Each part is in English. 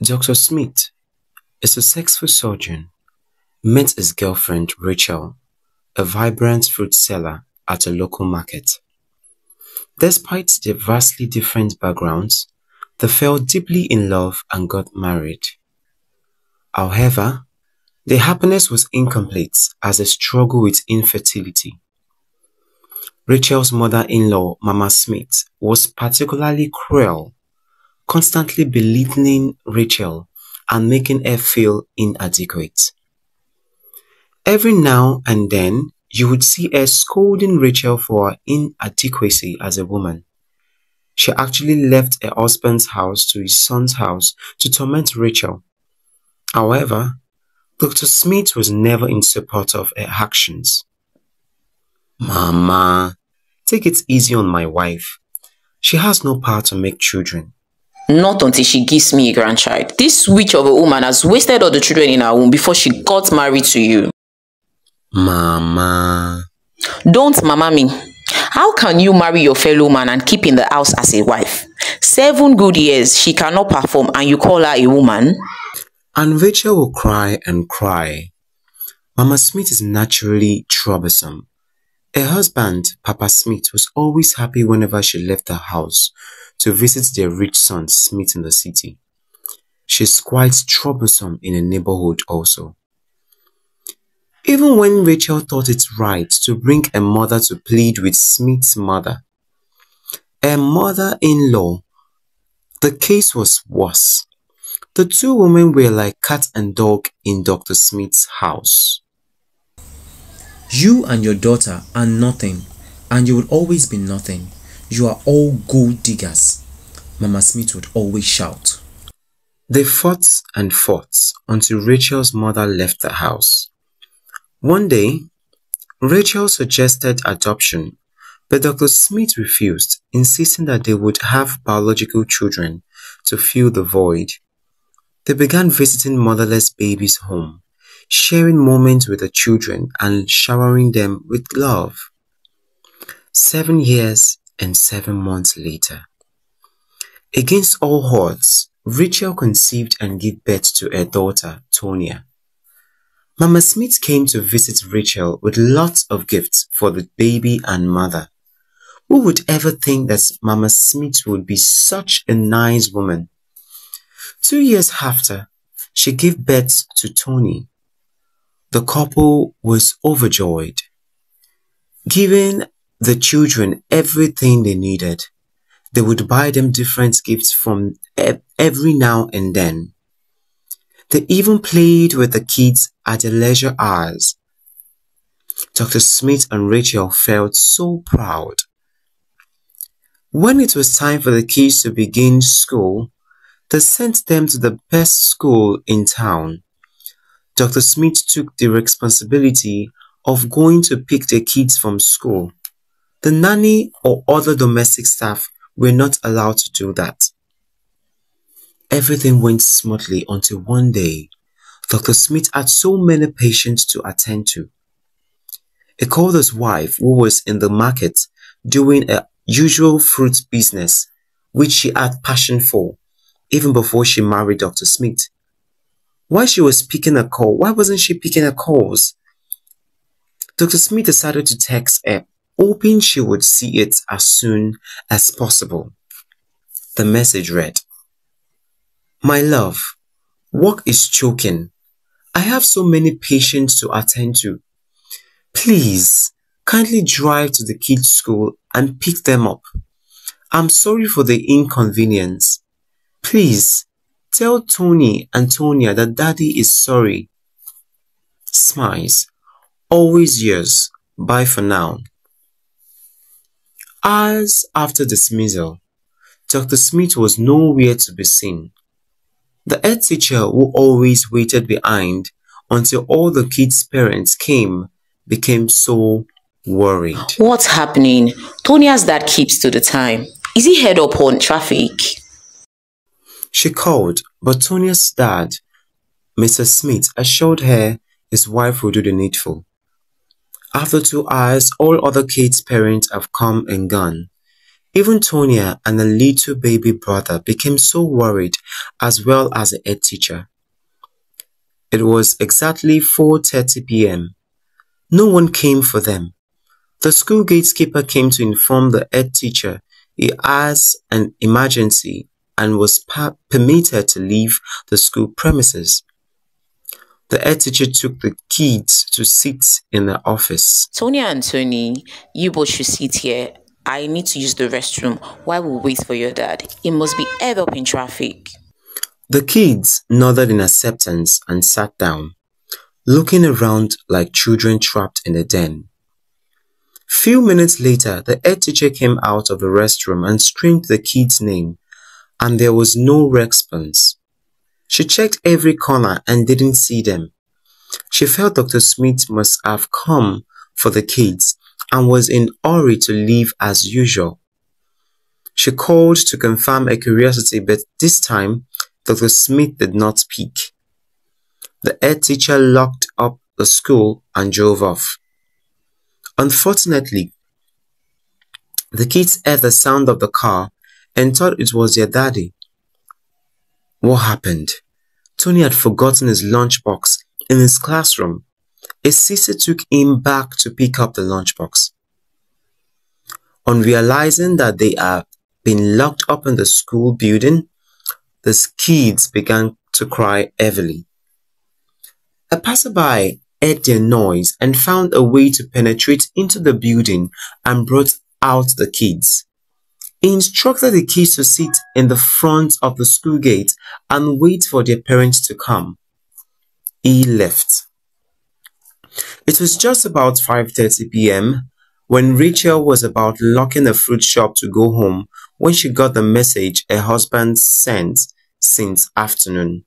Dr. Smith, a successful surgeon, met his girlfriend Rachel, a vibrant fruit seller at a local market. Despite their vastly different backgrounds, they fell deeply in love and got married. However, their happiness was incomplete as they struggled with infertility. Rachel's mother-in-law, Mama Smith, was particularly cruel, constantly belittling Rachel and making her feel inadequate. Every now and then, you would see her scolding Rachel for her inadequacy as a woman. She actually left her husband's house to his son's house to torment Rachel. However, Dr. Smith was never in support of her actions. "Mama, take it easy on my wife. She has no power to make children." Not until she gives me a grandchild. This witch of a woman has wasted all the children in her womb before she got married to you. Mama. Don't mama me. How can you marry your fellow man and keep in the house as a wife? 7 good years she cannot perform and you call her a woman? And Rachel will cry and cry. Mama Smith is naturally troublesome. Her husband, Papa Smith, was always happy whenever she left the house to visit their rich son Smith in the city. She's quite troublesome in the neighborhood also. Even when Rachel thought it right to bring her mother to plead with Smith's mother, her mother-in-law, the case was worse. The two women were like cat and dog in Dr. Smith's house. "You and your daughter are nothing, and you will always be nothing. You are all gold diggers," Mama Smith would always shout. They fought and fought until Rachel's mother left the house. One day, Rachel suggested adoption, but Dr. Smith refused, insisting that they would have biological children to fill the void. They began visiting motherless babies home, sharing moments with the children and showering them with love. 7 years and 7 months later, against all odds, Rachel conceived and gave birth to her daughter, Tonia. Mama Smith came to visit Rachel with lots of gifts for the baby and mother. Who would ever think that Mama Smith would be such a nice woman? 2 years after, she gave birth to Tony. The couple was overjoyed, giving the children everything they needed. They would buy them different gifts from every now and then. They even played with the kids at their leisure hours. Dr. Smith and Rachel felt so proud. When it was time for the kids to begin school, they sent them to the best school in town. Dr. Smith took the responsibility of going to pick the kids from school. The nanny or other domestic staff were not allowed to do that. Everything went smoothly until one day, Dr. Smith had so many patients to attend to. He called his wife, who was in the market doing a usual fruit business, which she had passion for, even before she married Dr. Smith. Why wasn't she picking her calls? Dr. Smith decided to text her, hoping she would see it as soon as possible. The message read, "My love, work is choking. I have so many patients to attend to. Please, kindly drive to the kids' school and pick them up. I'm sorry for the inconvenience. Please, tell Tony and Tonia that Daddy is sorry. Smiles. Always yours. Bye for now." Hours after dismissal, Dr. Smith was nowhere to be seen. The head teacher, who always waited behind until all the kids' parents came, became so worried. What's happening? Tonia's dad keeps to the time. Is he head up on traffic? She called, but Tonia's dad, Mr. Smith, assured her his wife would do the needful. After 2 hours, all other kids' parents have come and gone. Even Tonya and a little baby brother became so worried, as well as the head teacher. It was exactly 4:30 p.m. No one came for them. The school gatekeeper came to inform the head teacher he has an emergency and was permitted to leave the school premises. The head teacher took the kids to sit in the office. Tonya and Tony, you both should sit here. I need to use the restroom while we wait for your dad. He must be held up in traffic. The kids nodded in acceptance and sat down, looking around like children trapped in a den. Few minutes later, the head teacher came out of the restroom and screamed the kid's name, and there was no response. She checked every corner and didn't see them. She felt Dr. Smith must have come for the kids and was in a hurry to leave as usual. She called to confirm a curiosity, but this time, Dr. Smith did not speak. The head teacher locked up the school and drove off. Unfortunately, the kids heard the sound of the car and thought it was their daddy. What happened? Tony had forgotten his lunchbox in his classroom. His sister took him back to pick up the lunchbox. On realizing that they had been locked up in the school building, the kids began to cry heavily. A passerby heard their noise and found a way to penetrate into the building and brought out the kids. He instructed the kids to sit in the front of the school gate and wait for their parents to come. He left. It was just about 5:30 p.m. when Rachel was about locking the fruit shop to go home when she got the message her husband sent since afternoon.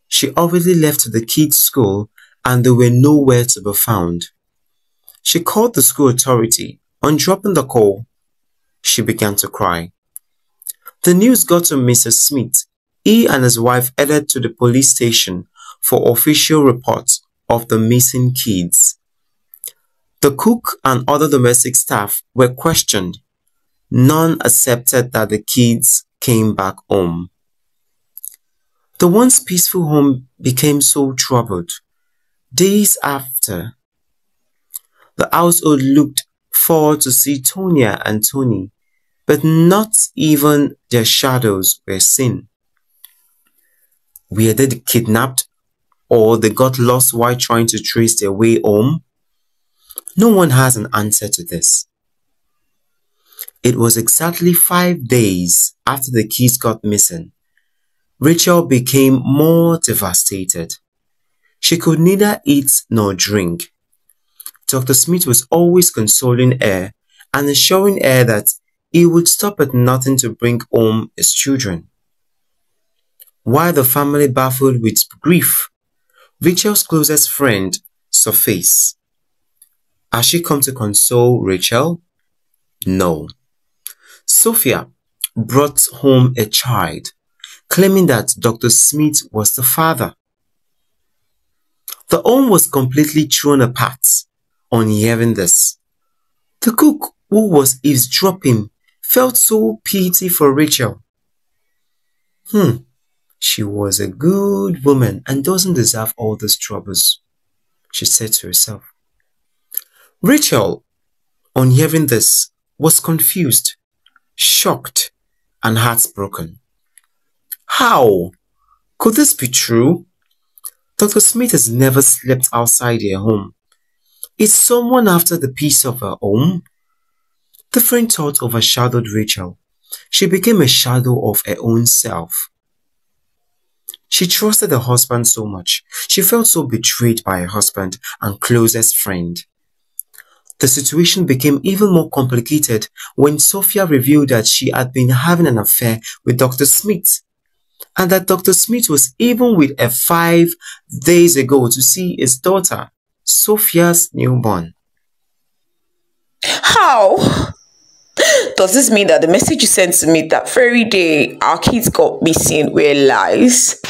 She already left the kids' school and they were nowhere to be found. She called the school authority. On dropping the call, she began to cry. The news got to Mr. Smith. He and his wife headed to the police station for official reports of the missing kids. The cook and other domestic staff were questioned. None accepted that the kids came back home. The once peaceful home became so troubled. Days after, the household looked forward to see Tonya and Tony, but not even their shadows were seen. Were they kidnapped or they got lost while trying to trace their way home? No one has an answer to this. It was exactly 5 days after the kids got missing. Rachel became more devastated. She could neither eat nor drink. Dr. Smith was always consoling her and assuring her that he would stop at nothing to bring home his children. While the family baffled with grief, Rachel's closest friend surfaced. Has she come to console Rachel? No. Sophia brought home a child, claiming that Dr. Smith was the father. The home was completely thrown apart on hearing this. The cook, who was eavesdropping, felt so pity for Rachel. She was a good woman and doesn't deserve all these troubles, she said to herself. Rachel, on hearing this, was confused, shocked, and heartbroken. How could this be true? Dr. Smith has never slept outside her home. Is someone after the peace of her home? Different thoughts overshadowed Rachel. She became a shadow of her own self. She trusted her husband so much. She felt so betrayed by her husband and closest friend. The situation became even more complicated when Sophia revealed that she had been having an affair with Dr. Smith, and that Dr. Smith was even with her 5 days ago to see his daughter, Sophia's newborn. How? Does this mean that the message you sent to me that very day our kids got missing were lies?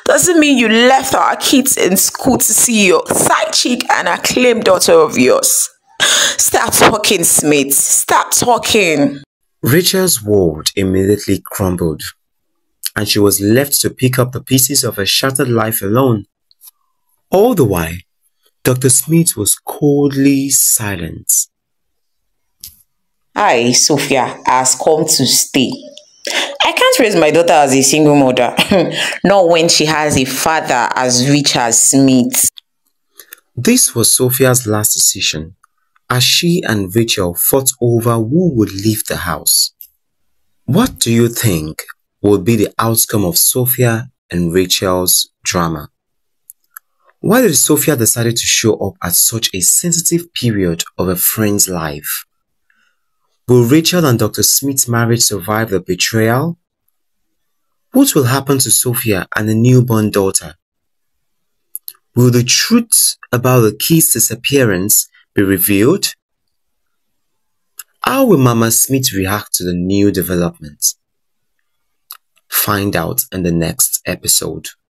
Does it mean you left our kids in school to see your side chick and acclaimed daughter of yours? Start talking, Smith. Start talking. Rachel's world immediately crumbled, and she was left to pick up the pieces of her shattered life alone. All the while, Dr. Smith was coldly silent. I, Sophia, has come to stay. I can't raise my daughter as a single mother, not when she has a father as rich as Smith. This was Sophia's last decision, as she and Rachel fought over who would leave the house. What do you think would be the outcome of Sophia and Rachel's drama? Why did Sophia decide to show up at such a sensitive period of a friend's life? Will Rachel and Dr. Smith's marriage survive the betrayal? What will happen to Sophia and the newborn daughter? Will the truth about the kid's disappearance be revealed? How will Mama Smith react to the new development? Find out in the next episode.